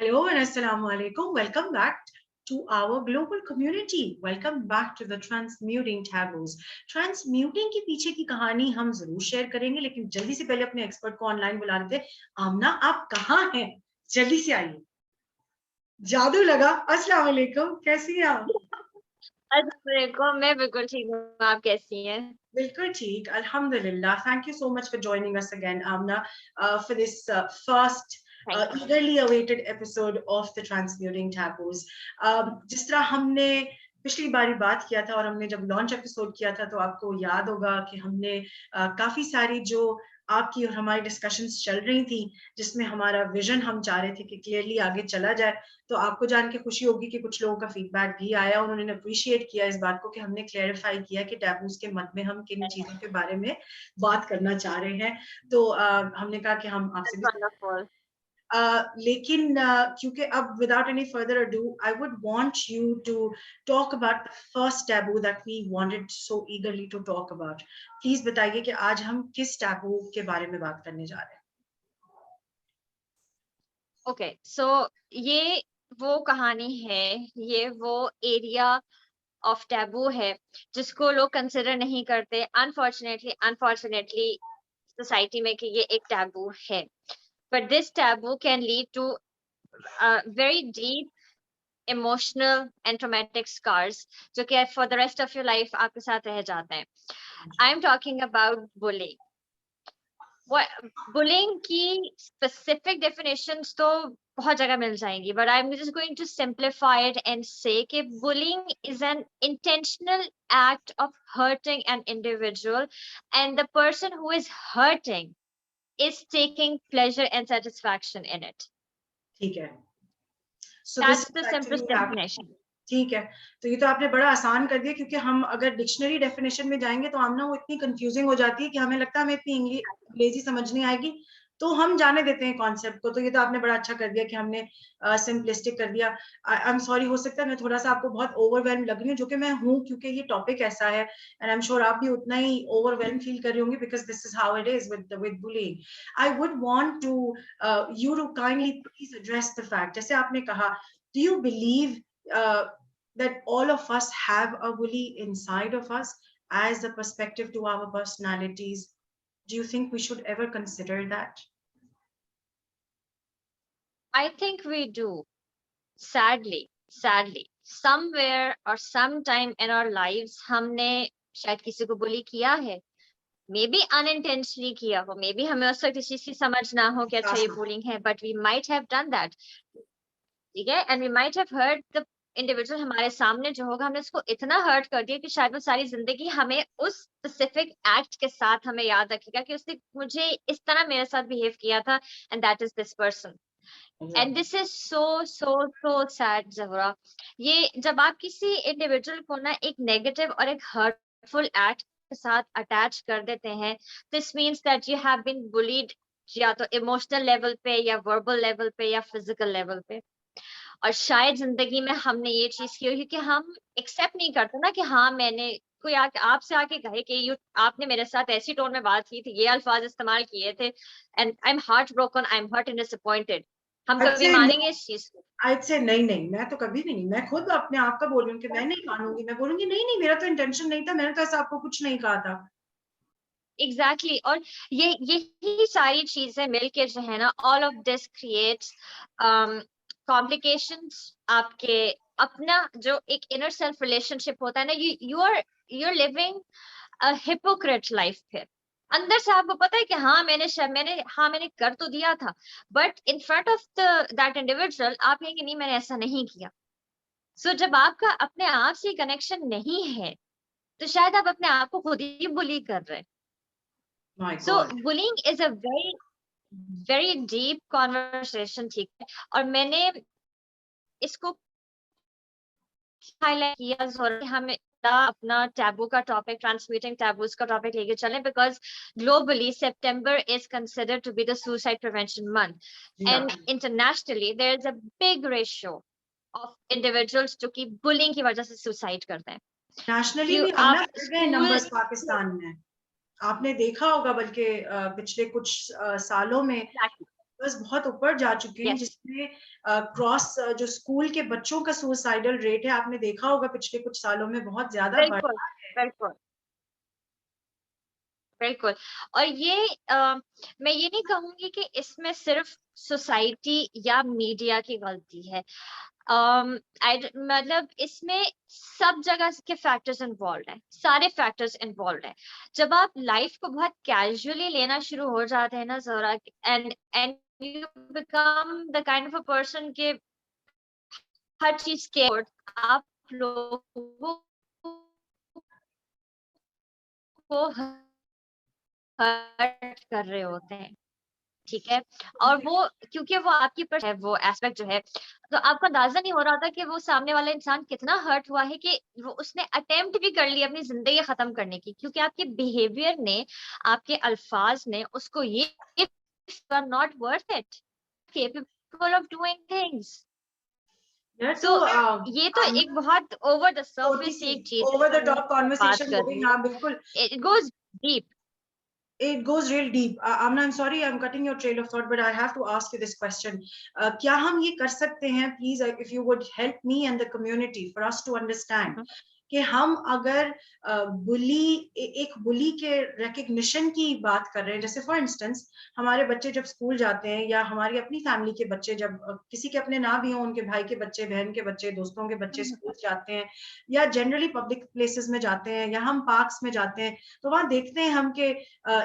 Hello and assalamu alaikum. Welcome back to our global community. Welcome back to the Transmuting Taboos. Transmuting के पीछे की कहानी हम जरूर शेयर करेंगे, लेकिन जल्दी से पहले अपने एक्सपर्ट को ऑनलाइन बुला लेते हैं। आमना, आप कहाँ हैं? जल्दी से आइए। जादू लगा। अस्सलाम वालेकुम, कैसी हैं आप? मैं बिल्कुल ठीक हूँ, आप कैसी हैं? बिल्कुल ठीक, अल्हम्दुलिल्लाह. Thank you so much for joining us again, Amna, for this first eagerly awaited episode of the Transmuting Taboos. जिस तरह हमने पिछली बारी बात किया था और हमने जब लॉन्च एपिसोड किया था, तो आपको याद होगा कि हमने काफी सारी जो आपकी और हमारी डिस्कशंस चल रही थी, जिसमें हमारा विजन हम चाह रहे थे कि क्लियरली आगे चला जाए. तो आपको जान के खुशी होगी कि कुछ लोगों का फीडबैक भी आया, उन्होंने अप्रिशिएट किया इस बात को कि हमने क्लैरिफाई किया कि टैबूज के मत में हम किन चीजों के बारे में बात करना चाह रहे हैं. तो हमने कहा कि हम आपसे भी लेकिन क्योंकि अब without any further ado, I would want you to talk about the first taboo that we wanted so eagerly to talk about. Please बताइए कि आज हम किस टैबू के बारे में बात करने जा रहे हैं. Okay, so ये वो कहानी है, ये वो एरिया ऑफ टैबू है जिसको लोग कंसिडर नहीं करते, अनफॉर्चुनेटली सोसाइटी में कि ये एक टैबू है. But this taboo can lead to very deep emotional and traumatic scars जो कि for the rest of your life आपके साथ रह जाते हैं. I'm talking about bullying. Bullying की specific definitions तो बहुत जगह मिल जाएंगी, but I'm just going to simplify it and say कि bullying is an intentional act of hurting an individual, and the person who is hurting is taking pleasure and satisfaction in it. ठीक है. So that's the simplest definition. ठीक है, तो ये तो आपने बड़ा आसान कर दिया, क्योंकि हम अगर डिक्शनरी डेफिनेशन में जाएंगे तो आमना वो इतनी कंफ्यूजिंग हो जाती है कि हमें लगता है हमें इतनी अंग्रेजी समझ नहीं आएगी, तो हम जाने देते हैं कॉन्सेप्ट को. तो ये तो आपने बड़ा अच्छा कर दिया कि हमने सिंपलिस्टिक कर दिया. आई एम सॉरी, हो सकता है मैं थोड़ा सा आपको बहुत ओवरवेल्म लग रही हूँ, जो कि मैं हूँ, क्योंकि ये टॉपिक ऐसा है, एंड आई एम श्योर आप भी उतना ही ओवरवेल्म फील कर रही होंगी, because this is how it is with bullying. I would want to you to kindly please address the fact, जैसे आपने कहा, do you believe that all of us have a bully inside of us as a perspective to our personalities? Do you think we should ever consider that? I think we do. Sadly, somewhere or sometime in our lives हमने शायद किसी को bully किया है, maybe unintentionally किया हो, maybe हमें उस वक्त इस चीज की समझ ना हो कि अच्छा ये bullying है, but we might have done that. ठीक है, and we might have hurt the individual हमारे सामने जो होगा, हमने उसको इतना हर्ट कर दिया कि शायद वो सारी जिंदगी हमें उस स्पेसिफिक एक्ट के साथ हमें याद रखेगा कि उसने मुझे इस तरह मेरे साथ बिहेव किया था, and that is this person. And this is so sad, Zahra. ये जब आप किसी इंडिविजुअल को ना एक नेगेटिव और एक हर्टफुल एक्ट के साथ अटैच कर देते हैं, this means that you have been bullied, या तो इमोशनल लेवल पे, या वर्बल लेवल पे, या फिजिकल लेवल पे. और शायद जिंदगी में हमने ये चीज की क्योंकि हम एक्सेप्ट नहीं करते ना कि हाँ, मैंने कोई आपसे आके कहे कि आपने मेरे साथ ऐसी टोन में बात की थी, ये अल्फाज इस्तेमाल किए थे, and I am heart broken, I am hurt and disappointed. हम कभी मानेंगे इस चीज को? I'd say नहीं, मैं तो कभी नहीं. मैं खुद अपने आप का बोल रही हूँ कि मैं नहीं मानूंगी. मैं बोलूंगी नहीं, मेरा तो इंटेंशन नहीं था, मैंने तो ऐसा आपको कुछ नहीं कहा था. एग्जैक्टली और यही सारी चीजें मिलके जो है ना, all of this creates complications. आपके अपना जो एक इनर सेल्फ रिलेशनशिप होता है ना, you're living a hypocrite life. फिर अंदर से आपको पता है कि हाँ, मैंने कर तो दिया था, but in front of that individual आप कहेंगे नहीं, मैंने ऐसा नहीं किया. सो जब आपका अपने आप से कनेक्शन नहीं है, तो शायद आप अपने आप को खुद ही बुली कर रहे हैं. So bullying is a very deep conversation. ठीक है, और मैंने इसको हाईलाइट किया और हमें अपना टैबू का टॉपिक, ट्रांसम्यूटिंग टैबूज का टॉपिक लेके चलें, because globally September is considered to be the suicide prevention month, and internationally there is a big ratio of individuals जो कि बुलिंग की वजह से सुसाइड करते हैं. नेशनली भी आना बढ़ गए नंबर्स पाकिस्तान में, आपने देखा होगा, बल्कि पिछले कुछ सालों में बस बहुत ऊपर जा चुके हैं, Yes. जिसमें क्रॉस जो स्कूल के बच्चों का सुसाइडल रेट है, आपने देखा होगा पिछले कुछ सालों में बहुत ज्यादा बढ़ बिल्कुल, रहा है। बिल्कुल, बिल्कुल। और ये मैं ये नहीं कहूंगी कि इसमें सिर्फ सोसाइटी या मीडिया की गलती है। मतलब इसमें सब जगह के फैक्टर्स इन्वॉल्व हैं, सारे फैक्टर्स इन्वॉल्व हैं। जब आप लाइफ को बहुत कैजुअली लेना शुरू हो जाते हैं ना Zohra, and you become the kind of a person के हर चीज के आप लोगों को हर्ट कर रहे होते हैं, ठीक है। और वो क्योंकि वो आपकी है वो एस्पेक्ट जो है, तो आपको अंदाजा नहीं हो रहा था कि वो सामने वाला इंसान कितना हर्ट हुआ है कि वो उसने अटेम्प्ट भी कर लिया अपनी जिंदगी खत्म करने की, क्योंकि आपके बिहेवियर ने, आपके अल्फाज ने उसको ये not worth it, capable of doing things. Yeah, सो ये तो एक बहुत ओवर द सर्फेस एक चीज ओवर द हम टॉप बात कॉन्वर्सेशन हो कर गई, रही हाँ है, बिल्कुल। It goes deep. It goes real deep. Amna, I'm sorry, I'm cutting your trail of thought, but I have to ask you this question. क्या हम ये कर सकते हैं, please, if you would help me and the community for us to understand कि हम अगर एक बुली के रिकग्निशन की बात कर रहे हैं, जैसे फॉर इंस्टेंस हमारे बच्चे जब स्कूल जाते हैं, या हमारी अपनी फैमिली के बच्चे जब किसी के अपने ना भी हों, उनके भाई के बच्चे, बहन के बच्चे, दोस्तों के बच्चे स्कूल जाते हैं, या जनरली पब्लिक प्लेसेस में जाते हैं, या हम पार्क्स में जाते हैं, तो वहां देखते हैं हम कि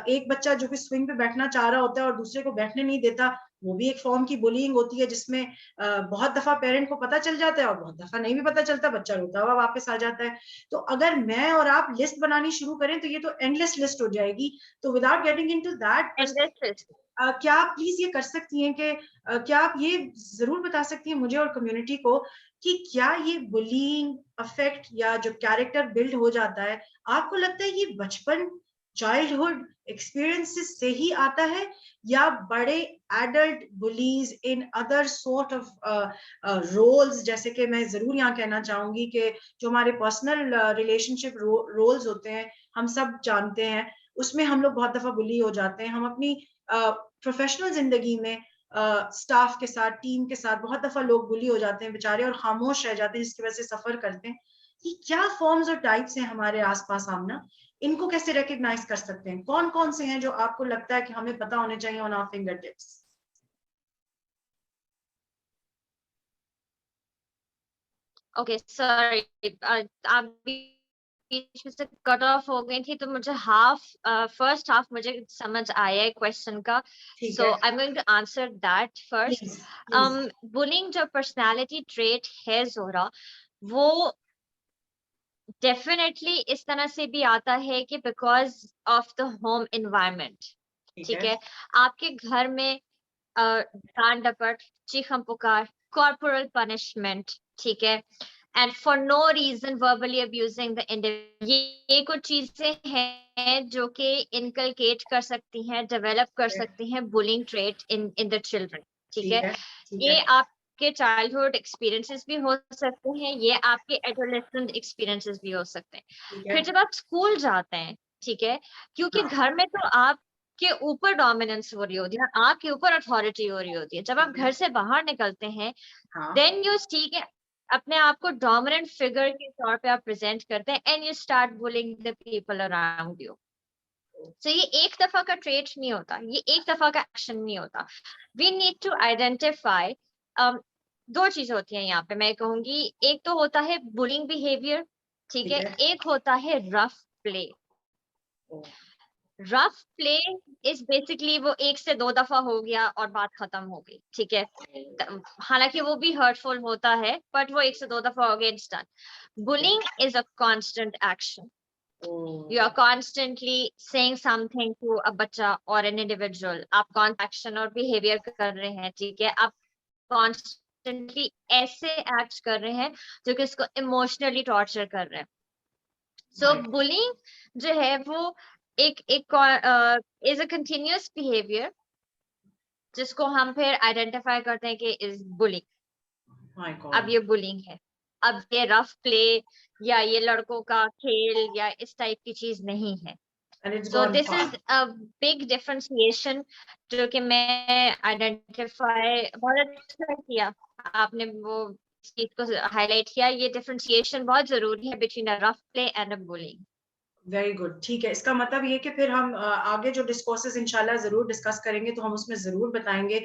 एक बच्चा जो कि स्विंग पे बैठना चाह रहा होता है और दूसरे को बैठने नहीं देता, वो भी एक फॉर्म की बुलिंग होती है, जिसमें बहुत दफा पेरेंट को पता चल जाता है और बहुत दफा नहीं भी पता चलता, बच्चा रोता हुआ वापस आ जाता है। तो अगर मैं और आप लिस्ट बनानी शुरू करें तो ये तो एंडलेस लिस्ट हो जाएगी। तो without getting into that, and this क्या आप प्लीज ये कर सकती हैं कि क्या आप ये जरूर बता सकती हैं मुझे और कम्युनिटी को कि क्या ये बुलिंग अफेक्ट या जो कैरेक्टर बिल्ड हो जाता है, आपको लगता है ये बचपन, चाइल्डहुड एक्सपीरियंसेस से ही आता है, या बड़े adult bullies in other sort of roles, जैसे कि मैं जरूर यहाँ कहना चाहूंगी कि जो हमारे पर्सनल रिलेशनशिप रोल्स होते हैं, हम सब जानते हैं, उसमें हम लोग बहुत दफा बुली हो जाते हैं। हम अपनी प्रोफेशनल जिंदगी में स्टाफ के साथ, टीम के साथ बहुत दफा लोग बुली हो जाते हैं बेचारे और खामोश रह जाते हैं, जिसकी वजह से सफर करते हैं। कि क्या फॉर्म्स और टाइप्स हैं हमारे आसपास आमना, इनको कैसे रिकग्नाइज कर सकते हैं, कौन कौन से हैं जो आपको लगता है कि हमें पता होने चाहिए on our finger tips? Okay sorry, आप बीच में से कट ऑफ हो गई थी, तो मुझे फर्स्ट हाफ मुझे समझ आया है क्वेश्चन का, ठीक सो है, I am going to answer that first. Please please. Bullying जो पर्सनालिटी ट्रेट है ज़ोहरा, वो डेफिनेटली इस तरह से भी आता है कि because of the home environment, ठीक ठीक है, है। आपके घर में डांट डपट, चीखम पुकार, कॉर्पोरल पनिशमेंट, ठीक है, and for no reason verbally abusing the individual, ये कुछ चीजें हैं जो कि इनकलकेट कर सकती हैं, डेवलप कर सकती हैं bullying trait in the children, ठीक ठीक है। है, ठीक है, ये आपके चाइल्डहुड एक्सपीरियंसेस भी हो सकते हैं, ये आपके एडोलेसेंट एक्सपीरियंसेस भी हो सकते हैं। ठीक है, फिर जब आप स्कूल जाते हैं, ठीक है, क्योंकि हाँ, घर में तो आप के ऊपर डोमिनेंस हो रही होती है, आपके ऊपर अथॉरिटी हो रही होती है। जब आप ठीक घर है, से बाहर निकलते हैं, हाँ, देन यू ठीक है, अपने आप को डोमिनेंट फिगर के तौर पे आप प्रेजेंट करते हैं, and you start bullying the people around you. तो ये एक दफा का ट्रेट नहीं होता, ये एक दफा का एक्शन नहीं होता। वी नीड टू आइडेंटिफाई, दो चीज होती हैं यहाँ पे मैं कहूंगी, एक तो होता है बुलिंग बिहेवियर, ठीक ठीक है, है, एक होता है rough play. Oh, rough play is basically वो एक से दो दफा हो गया और बात खत्म हो गई, ठीक है। हालांकि वो भी हर्टफुल होता है, बट वो एक से दो दफा हो गया, it's done. Bullying is a constant action, you are constantly saying something to a बच्चा or an individual, आप कौन एक्शन और बिहेवियर कर रहे हैं, ठीक है, आप कॉन्स्टेंटली ऐसे एक्ट कर रहे हैं जो कि उसको इमोशनली टॉर्चर कर रहे हैं। सो बुलिंग जो है वो एक इज अ कंटिन्यूअस बिहेवियर, जिसको हम फिर आइडेंटिफाई करते हैं कि इज बुलिंग। माय अब गॉड, ये बुलिंग है, अब ये रफ प्ले या ये लड़कों का खेल या इस टाइप की चीज नहीं है। and it's So gone this far. is a big differentiation जो कि मैं identify बहुत अच्छा किया आपने वो चीज को highlight किया. ये differentiation बहुत जरूरी है between a rough play and a bullying. Very good, ठीक है. इसका मतलब ये कि फिर हम आगे जो डिस्कोर्सेस इंशाल्लाह जरूर डिस्कस करेंगे तो हम उसमें जरूर बताएंगे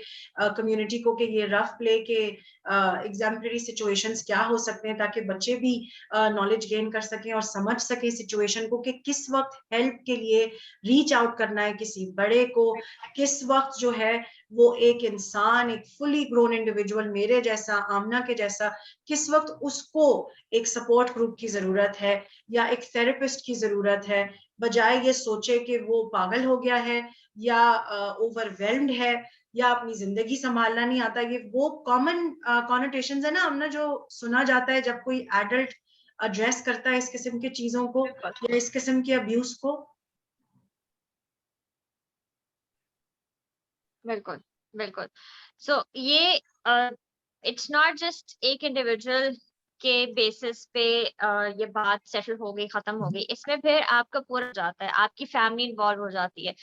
कम्युनिटी को कि ये रफ प्ले के एग्जाम्पलरी सिचुएशंस क्या हो सकते हैं, ताकि बच्चे भी नॉलेज गेन कर सकें और समझ सकें सिचुएशन को कि किस वक्त हेल्प के लिए रीच आउट करना है किसी बड़े को, किस वक्त जो है वो एक इंसान, एक फुली ग्रोन इंडिविजुअल मेरे जैसा, आमना के जैसा, किस वक्त उसको एक सपोर्ट ग्रुप की जरूरत है या एक थेरेपिस्ट की जरूरत है, बजाय ये सोचे कि वो पागल हो गया है या ओवरवेल्म्ड है या अपनी जिंदगी संभालना नहीं आता. ये वो कॉमन कॉनोटेशंस है ना हमने जो सुना जाता है जब कोई एडल्ट एड्रेस करता है इस किस्म की चीजों को या इस किस्म के अब्यूज को. बिल्कुल बिल्कुल. सो ये इट्स नॉट जस्ट एक इंडिविजुअल के बेसिस पे ये बात सेटल हो गई, खत्म हो गई. इसमें फिर आपका पूरा जाता है, आपकी फैमिली इन्वॉल्व हो जाती है.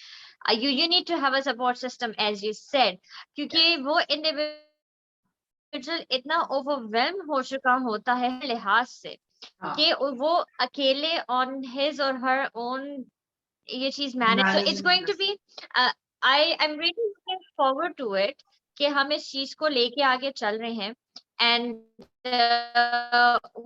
You need to have a support system as you said, क्योंकि वो इंडिविजुअल इतना ओवरवेल्म हो चुका होता है लिहाज से कि वो अकेले ऑन हिज और हर ओन ये चीज manage. So it's going to be I am really looking forward to it कि हम इस चीज को लेके आगे चल रहे हैं. And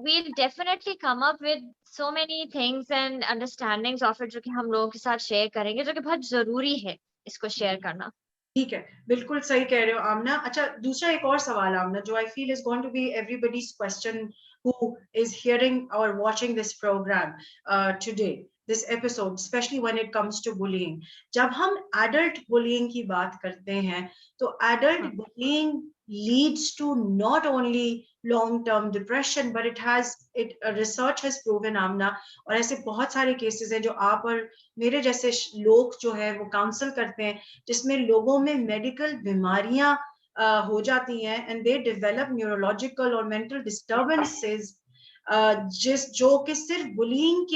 we'll definitely come up with so many things and understandings of it जो कि हम लोगों के साथ शेयर करेंगे, जो कि बहुत जरूरी है इसको शेयर करना. ठीक है, बिल्कुल सही कह रहे हो आमना. अच्छा, दूसरा एक और सवाल आमना जो I feel is going to be everybody's question who is hearing or watching this program today, this episode, especially when it comes to bullying. जब हम adult bullying की बात करते हैं तो adult bullying leads to not only long term depression but research has proven आमना, और ऐसे बहुत सारे केसेस हैं जो आप और मेरे जैसे लोग जो है वो काउंसल करते हैं जिसमें लोगों में मेडिकल बीमारियां हो जाती हैं एंड दे डेवलप न्यूरोलॉजिकल और मेंटल डिस्टर्बेंसेस जो कि सिर्फ बुलिंग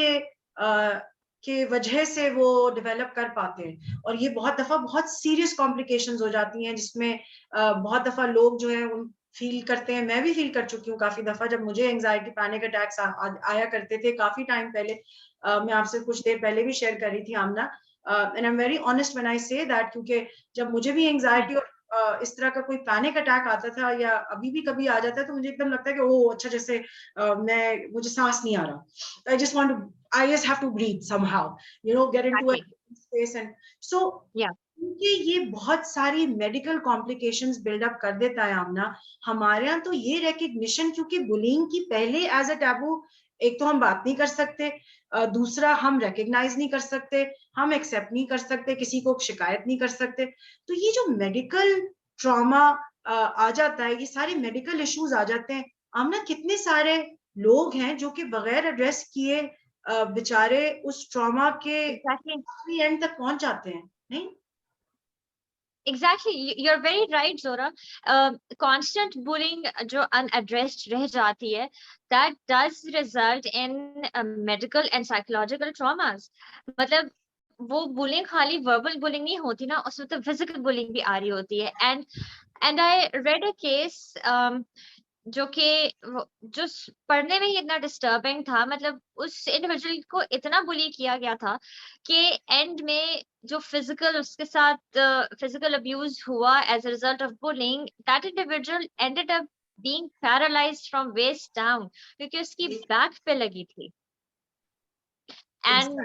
के वजह से वो डेवलप कर पाते हैं. और ये बहुत दफा बहुत सीरियस कॉम्प्लिकेशंस हो जाती हैं जिसमें बहुत दफा लोग जो है उन फील करते हैं, मैं भी फील कर चुकी हूँ काफी दफा जब मुझे एंजाइटी पैनिक अटैक्स आया करते थे काफी टाइम पहले. मैं आपसे कुछ देर पहले भी शेयर कर रही थी Amna, and I am very honest when I say that, क्योंकि जब मुझे भी एंजाइटी और इस तरह का कोई पैनिक अटैक आता था या अभी भी कभी आ जाता है तो मुझे एकदम लगता है कि ओह अच्छा, जैसे मुझे सांस नहीं आ रहा. I just want to, I just have to breathe somehow, get into a space. And so क्योंकि ये बहुत सारी मेडिकल कॉम्प्लिकेशंस बिल्डअप कर देता है आमना हमारे यहाँ. तो ये रिकग्निशन, क्योंकि बुलिंग की पहले एज अ टैबू एक तो हम बात नहीं कर सकते, दूसरा हम रिकग्नाइज नहीं कर सकते, हम एक्सेप्ट नहीं कर सकते, किसी को शिकायत नहीं कर सकते. तो ये जो मेडिकल ट्रॉमा आ जाता है, ये सारे मेडिकल इश्यूज आ जाते हैं आमना. कितने सारे लोग हैं जो कि बगैर एड्रेस किए बेचारे उस ट्रॉमा के एंड तक पहुंच जाते हैं. नहीं, Exactly, you're very right, Zora. Constant bullying जो unaddressed रह जाती है, that does result in medical and psychological traumas. मतलब वो bullying खाली verbal bullying नहीं होती ना, उसमें तो physical bullying भी आ रही होती है. And I read a case जो कि जो पढ़ने में ही इतना डिस्टर्बिंग था. मतलब उस इंडिविजुअल को इतना बुली किया गया था कि एंड में जो फिजिकल उसके साथ फिजिकल अब्यूज हुआ as a result of bullying, that individual ended up being paralysed from waist down क्योंकि उसकी बैक पे लगी थी. एंड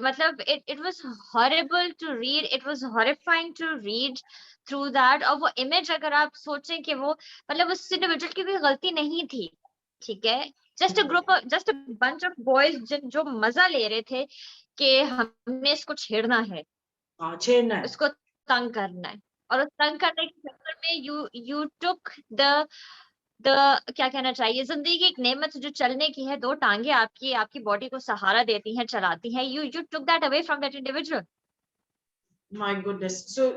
मतलब it was horrible to read, it was horrifying to read through that. और वो इमेज अगर आप सोचें कि वो मतलब उस इंडिविजुअल की कोई गलती नहीं थी, ठीक है, just a bunch of boys जो मजा ले रहे थे कि हमने इसको छेड़ना है, उसको तंग करना है. और उस तंग करने के चक्कर में you took the क्या कहना चाहिए, जिंदगी की एक नेमत जो चलने की है, दो टांगे आपकी बॉडी को सहारा देती हैं, चलाती हैं, you took that away from that individual. My goodness. So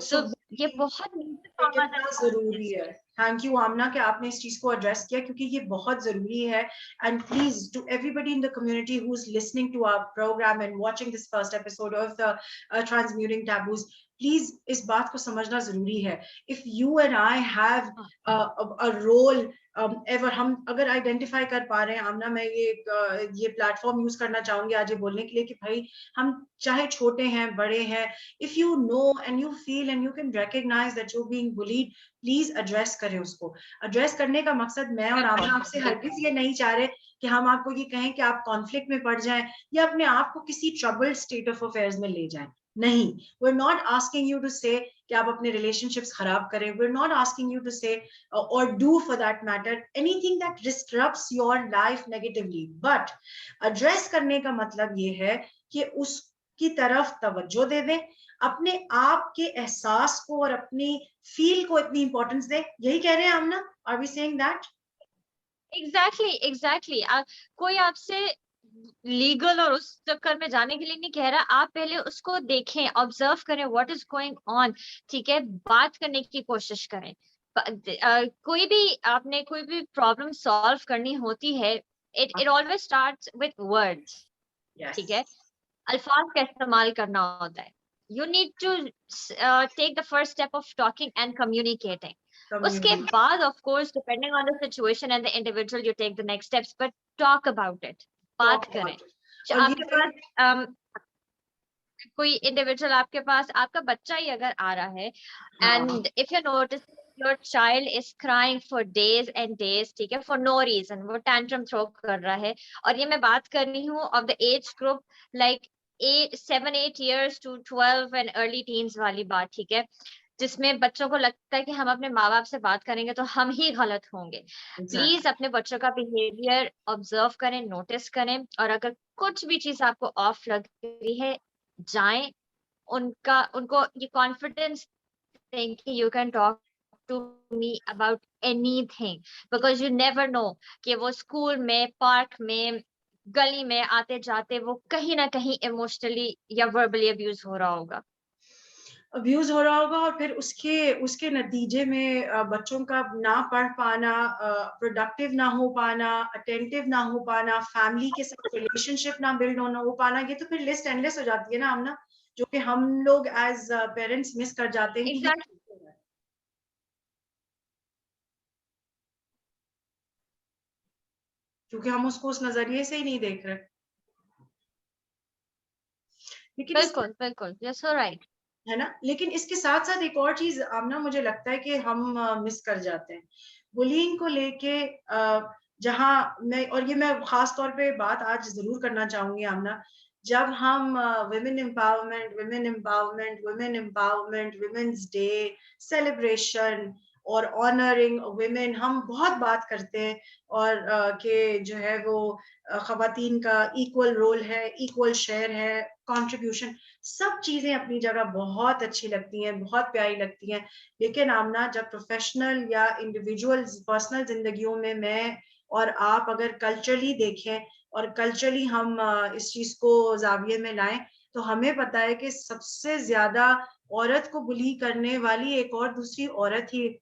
ये बहुत कितना जरूरी है. थैंक यू आमना कि आपने इस चीज को एड्रेस किया, क्योंकि ये बहुत जरूरी है. And please to everybody in the community who is listening to our programme and watching this first episode of the transmuting taboos, please इस बात को समझना जरूरी है. If you and I have a role ever, हम अगर identify कर पा रहे हैं, आमना मैं ये प्लेटफॉर्म यूज करना चाहूंगी आज ये बोलने के लिए कि भाई हम चाहे छोटे हैं बड़े हैं, if you know and you feel and you can recognise that you being bullied, please address करें उसको. एड्रेस करने का मकसद मैं और आमना आपसे हरगिज ये नहीं चाह रहे कि हम आपको ये कहें कि आप कॉन्फ्लिक्ट में पड़ जाएं या अपने आप को किसी ट्रबल्ड स्टेट ऑफ अफेयर्स में ले जाएं. नहीं, we're not asking you to say कि आप अपने relationships खराब करें. We're not asking you to say or do for that matter anything that disrupts your life negatively. But address करने का मतलब ये है कि उसकी तरफ तवज्जो दे दें, अपने आप के एहसास को और अपनी फील को इतनी इंपॉर्टेंस दें. यही कह रहे हैं आमना? Are we saying that? Exactly. कोई आपसे लीगल और उस चक्कर में जाने के लिए नहीं कह रहा. आप पहले उसको देखें, ऑब्जर्व करें व्हाट इज गोइंग ऑन. ठीक है, बात करने की कोशिश करें. कोई भी आपने कोई भी प्रॉब्लम सॉल्व करनी होती है, it always starts with words. ठीक है, अल्फाज का इस्तेमाल करना होता है. You need to take the first step of talking and communicating. उसके बाद of course depending on the situation and the individual you take the next steps, but talk about it. बात करें. आपके पास कोई इंडिविजुअल आपके पास, आपका बच्चा ही अगर आ रहा है and if you notice your child is crying for days and days, ठीक है, फॉर नो रीजन, वो टैंट्रम थ्रो कर रहा है. और ये मैं बात कर रही हूँ of the age group like 7-8 years to 12 and early teens वाली बात. ठीक है, जिसमें बच्चों को लगता है कि हम अपने माँ बाप से बात करेंगे तो हम ही गलत होंगे. प्लीज अपने बच्चों का बिहेवियर ऑब्जर्व करें, नोटिस करें, और अगर कुछ भी चीज आपको ऑफ लग रही है, जाएं, उनको ये कॉन्फिडेंस दें कि you can talk to me about anything, because you never know कि वो स्कूल में, पार्क में, गली में आते जाते वो कहीं ना कहीं इमोशनली या वर्बली अब्यूज हो रहा होगा. अब्यूज हो रहा होगा, और फिर उसके नतीजे में बच्चों का ना पढ़ पाना, प्रोडक्टिव ना हो पाना, अटेंटिव ना हो पाना, फैमिली के साथ रिलेशनशिप ना बिल्ड होना हो पाना. ये तो फिर लिस्ट एंडलेस हो जाती है ना आमना, जो कि हम लोग एज पेरेंट्स मिस कर जाते हैं. exactly. क्योंकि हम उसको उस नजरिए से ही नहीं देख रहे. लेकिन बिल्कुल बिल्कुल, यस राइट, है ना. लेकिन इसके साथ साथ एक और चीज आमना मुझे लगता है कि हम मिस कर जाते हैं बुलिंग को लेके. जहां मैं, और ये मैं खास तौर पे बात आज जरूर करना चाहूंगी आमना, जब हम women empowerment, women empowerment, women empowerment, women's day celebration और ऑनरिंग वुमेन, हम बहुत बात करते हैं और कि जो है वो खवातीन का इक्वल रोल है, इक्वल शेयर है, कंट्रीब्यूशन, सब चीजें अपनी जगह बहुत अच्छी लगती हैं, बहुत प्यारी लगती हैं. लेकिन आमना, जब प्रोफेशनल या इंडिविजुअल पर्सनल जिंदगियों में मैं और आप अगर कल्चरली देखें और कल्चरली हम इस चीज को जाविये में लाएं, तो हमें पता है कि सबसे ज्यादा औरत को बुली करने वाली एक और दूसरी औरत ही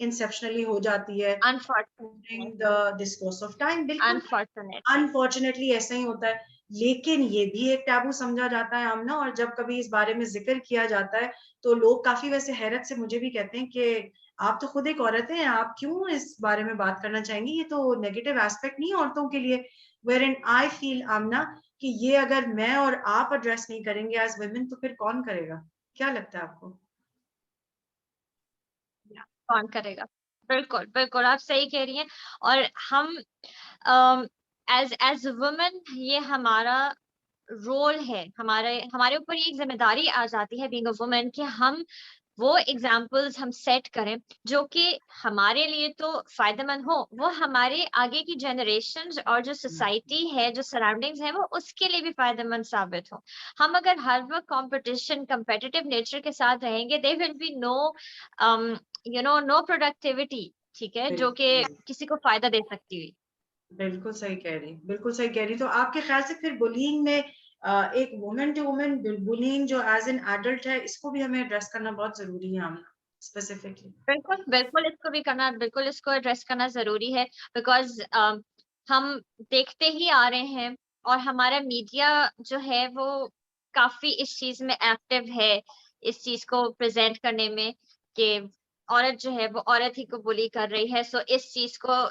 इंसेप्शनली हो जाती है. दिस कोर्स ऑफ टाइम बिल्कुल अनफॉर्चुनेटली ऐसा ही होता है. लेकिन ये भी एक टैबू समझा जाता है आमना, और जब कभी इस बारे में जिक्र किया जाता है तो लोग काफी वैसे हैरत से मुझे भी कहते हैं कि आप तो खुद एक औरत हैं, आप क्यों इस बारे में बात करना चाहेंगी, ये तो नेगेटिव एस्पेक्ट नहीं है औरतों के लिए. वेयर इन आई फील आमना कि ये अगर मैं और आप एड्रेस नहीं करेंगे एज वुमेन, तो फिर कौन करेगा? क्या लगता है आपको? कौन करेगा? बिल्कुल बिल्कुल, आप सही कह रही हैं. और हम एज वुमेन, ये हमारा रोल है, हमारे ऊपर ये एक जिम्मेदारी आ जाती है बीइंग अ वुमेन कि हम वो एग्जाम्पल्स हम सेट करें जो कि हमारे लिए तो फायदेमंद हो, वो हमारे आगे की जनरेशन और जो सोसाइटी है, जो सराउंडिंग्स है, वो उसके लिए भी फायदेमंद साबित हो. हम अगर हर वक्त कंपटीशन, कंपेटिटिव नेचर के साथ रहेंगे, they will be no productivity. ठीक है, जो कि किसी को फायदा दे सकती हुई. बिल्कुल सही कह रही, बिल्कुल सही कह रही. तो आपके ख्याल से फिर बुलिंग में एक वुमेन टू वुमेन बुलिंग जो एज एन एडल्ट है, इसको भी हमें एड्रेस करना बहुत जरूरी है आमना, specifically? बिल्कुल बिल्कुल इसको भी करना, बिल्कुल इसको एड्रेस करना जरूरी है, बिकॉज हम देखते ही आ रहे हैं और हमारा मीडिया जो है वो काफी इस चीज में एक्टिव है, इस चीज को प्रेजेंट करने में कि औरत जो है वो औरत ही को बुली कर रही है। सो इस चीज को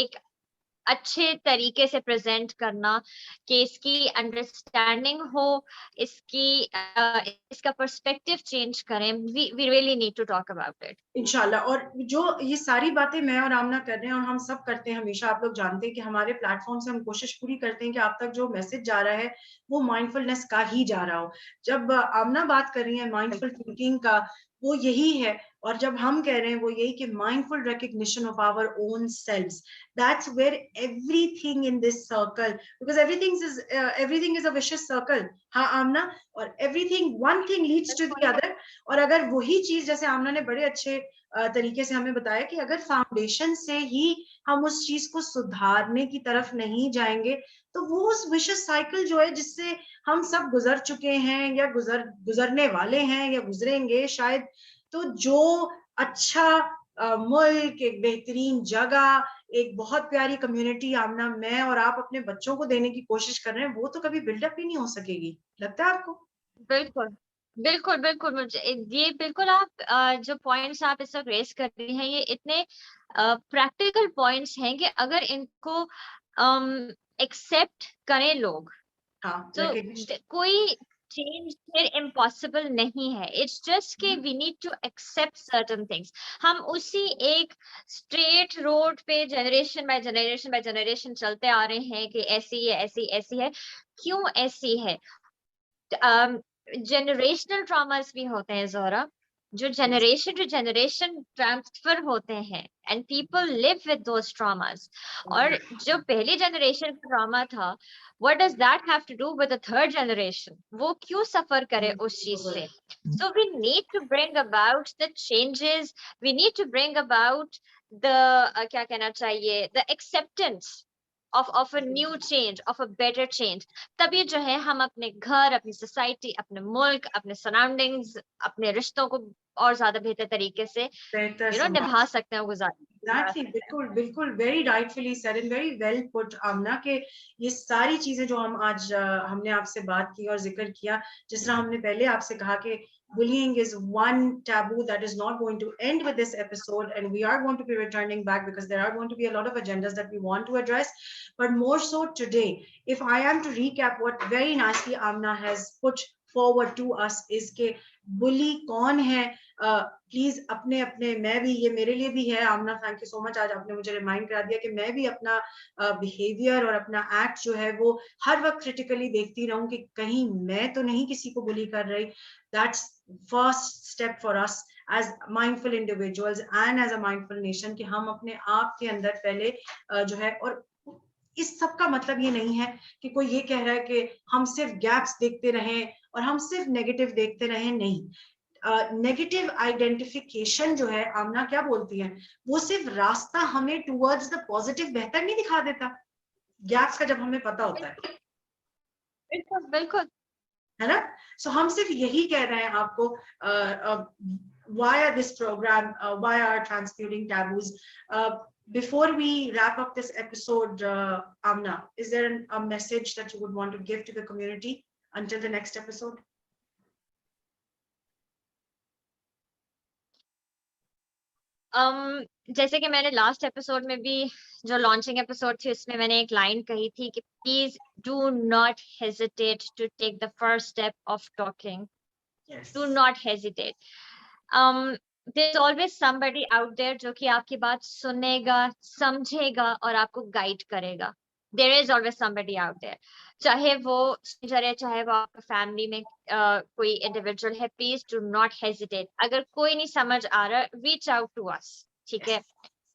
एक अच्छे तरीके से प्रेजेंट करना कि इसकी अंडरस्टैंडिंग हो, इसकी इसका पर्सपेक्टिव चेंज करें। We really need to talk about it. इंशाल्लाह। और जो ये सारी बातें मैं और आमना कर रहे हैं और हम सब करते हैं हमेशा, आप लोग जानते हैं कि हमारे प्लेटफॉर्म से हम कोशिश पूरी करते हैं कि आप तक जो मैसेज जा रहा है वो माइंडफुलनेस का ही जा रहा हो। जब आमना बात कर रही है माइंडफुल थिंकिंग का, वो यही है। और जब हम कह रहे हैं वो यही कि mindful recognition of our own selves, that's where everything in this circle, because everything is a vicious circle. हाँ आमना, और everything, one thing leads to the other. और अगर वही चीज, जैसे आमना ने बड़े अच्छे तरीके से हमें बताया कि अगर फाउंडेशन से ही हम उस चीज को सुधारने की तरफ नहीं जाएंगे, तो वो उस विशेष साइकिल जो है जिससे हम सब गुजर चुके हैं या गुजरने वाले हैं या गुजरेंगे शायद, तो जो अच्छा मुल्क, एक बेहतरीन जगह, एक बहुत प्यारी कम्युनिटी आमना मैं और आप अपने बच्चों को देने की कोशिश कर रहे हैं, वो तो कभी बिल्डअप ही नहीं हो सकेगी। लगता है आपको? बिल्कुल बिल्कुल बिल्कुल, मुझे ये बिल्कुल आप जो पॉइंट्स आप इस वक्त रेस कर रही हैं ये इतने प्रैक्टिकल पॉइंट्स हैं कि अगर इनको एक्सेप्ट करें लोग हाँ, तो recognition। कोई चेंज फिर इम्पॉसिबल नहीं है। इट्स जस्ट कि we need to accept certain things. हम उसी एक स्ट्रेट रोड पे generation by generation by generation चलते आ रहे हैं कि ऐसी है ऐसी ऐसी है। क्यों ऐसी है? जनरेशनल ट्रॉमास भी होते हैं जोहरा, जो जनरेशन टू जनरेशन ट्रांसफर होते हैं and people live with those traumas. और जो पहली जनरेशन का ट्रॉमा था, what does that have to do with the third generation? वो क्यों सफर करे उस चीज से? So we need to bring about the changes, we need to bring about the क्या कहना चाहिए, the acceptance of a new change, of a better change। तभी जो है हम अपने घर, अपनी सोसाइटी, अपने मुल्क, अपने सराउंडिंग्स, अपने रिश्तों को और ज्यादा बेहतर तरीके से बेहतर निभा समाज। सकते हैं, गुजार एग्जैक्टली, सकते हैं। बिल्कुल बिल्कुल, very rightfully said and very well put Amna, के ये सारी चीजें जो हम आज हमने आपसे बात की और जिक्र किया, जिस तरह हमने पहले आपसे कहा कि bullying is one taboo that is not going to end with this episode, and we are going to be returning back because there are going to be a lot of agendas that we want to address. But more so today, if I am to recap what very nicely Amna has put forward to us, is के bully कौन है। Please अपने अपने, मैं भी, ये मेरे लिए भी है आमना, थैंक यू सो मच, आज आपने मुझे रिमाइंड करा दिया कि मैं भी अपना बिहेवियर और अपना एक्ट जो है वो हर वक्त क्रिटिकली देखती रहूं कि कहीं मैं तो नहीं किसी को बुली कर रही। That's first step for us as mindful individuals and as a mindful nation, कि हम अपने आप के अंदर पहले जो है। और इस सब का मतलब ये नहीं है कि कोई ये कह रहा है कि हम सिर्फ गैप्स देखते रहें और हम सिर्फ नेगेटिव देखते रहें, नहीं। नेगेटिव आइडेंटिफिकेशन जो है, आमना क्या बोलती है, वो सिर्फ रास्ता हमें टुवर्ड्स द पॉजिटिव बेहतर नहीं दिखा देता, गैप्स का जब हमें पता होता है बिल्कुल बिल्कुल। है ना। सो हम सिर्फ यही कह रहे हैं आपको, why are this program, why are transmuting taboos. Before we wrap up this episode, Amna, is there a message that you would want to give to the community until the next episode? जैसे कि मैंने last episode में भी, जो launching episode थी उसमें मैंने एक लाइन कही थी कि please do not hesitate to take the first step of talking. Yes. Do not hesitate. there's always somebody out there जो कि आपकी बात सुनेगा, समझेगा और आपको गाइड करेगा। there is always somebody out there, चाहे वो stranger है, चाहे वो आपका फैमिली में कोई इंडिविजुअल है। Please do not hesitate. अगर कोई नहीं समझ आ रहा, रीच आउट टू अस, ठीक है?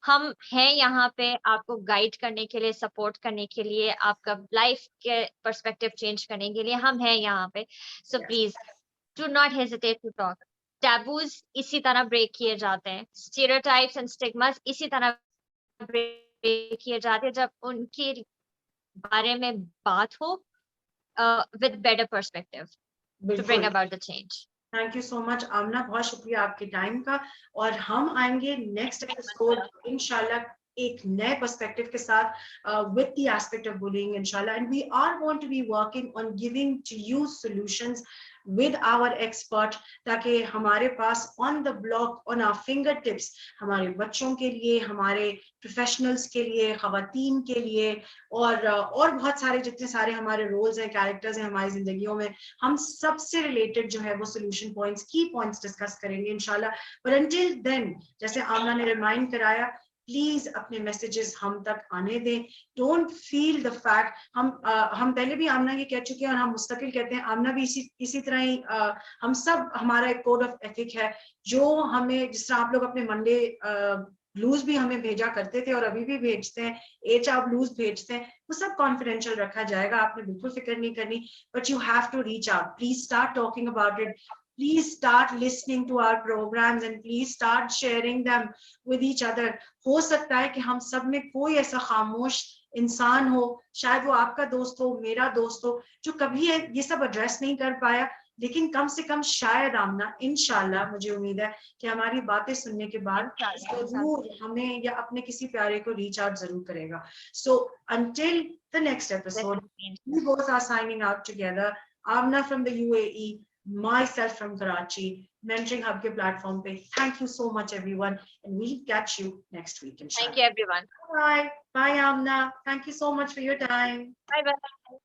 हम हैं यहाँ पे आपको गाइड करने के लिए, सपोर्ट करने के लिए, आपका लाइफ के पर्सपेक्टिव चेंज करने के लिए हम हैं यहाँ पे। So please do not hesitate to talk. Taboos इसी तरह ब्रेक किए जाते हैं, स्टीरियोटाइप्स एंड स्टिग्मास इसी तरह ब्रेक किए जाते हैं जब उनके बारे में बात हो with better perspective to bring बिल्कुल। about the change। Thank you so much Amna, बहुत शुक्रिया आपके टाइम का। और हम आएंगे नेक्स्ट एपिसोड इंशाल्लाह एक नए पर्सपेक्टिव के साथ with the aspect of bullying inshallah, and we are going to be working on giving to you solutions with our expert, ताकि हमारे पास on the block on our fingertips हमारे बच्चों के लिए, हमारे प्रोफेशनल्स के लिए, खवातीन के लिए और बहुत सारे जितने सारे हमारे रोल्स हैं, कैरेक्टर्स हैं हमारी जिंदगियों में, हम सबसे रिलेटेड जो है वो सोल्यूशन पॉइंट्स, की पॉइंट्स डिस्कस करेंगे इंशाल्लाह। बट अंटिल देन, जैसे आमना ने रिमाइंड कराया, प्लीज अपने मैसेजेस हम तक आने दें। डोंट फील द फैक्ट, हम पहले भी आमना ये कह चुके हैं और हम मुस्तकिल कहते हैं, आमना भी इसी तरह ही हम सब, हमारा एक कोड ऑफ एथिक है जो हमें, जिस तरह आप लोग अपने मंडे ब्लूज भी हमें भेजा करते थे और अभी भी भेजते हैं, एचआर ब्लूज भेजते हैं, वो सब कॉन्फिडेंशियल रखा जाएगा, आपने बिल्कुल फिक्र नहीं करनी। But you have to reach out, please start talking about it, please start listening to our programs and please start sharing them with each other. हो सकता है कि हम सब में कोई ऐसा खामोश इंसान हो, शायद वो आपका दोस्त हो, मेरा दोस्त हो, जो कभी ये सब एड्रेस नहीं कर पाया, लेकिन कम से कम शायद आमना, इंशाल्लाह मुझे उम्मीद है कि हमारी बातें सुनने के बाद जरूर हमें या अपने किसी प्यारे को रीच आउट जरूर करेगा। So until the next episode, we both are signing out together. Amna from the UAE, myself from Karachi, Mentoring Hub के platform पे. Thank you so much everyone, and we'll catch you next week inshallah. Thank you everyone. Bye. Bye Amna. Thank you so much for your time. Bye bye.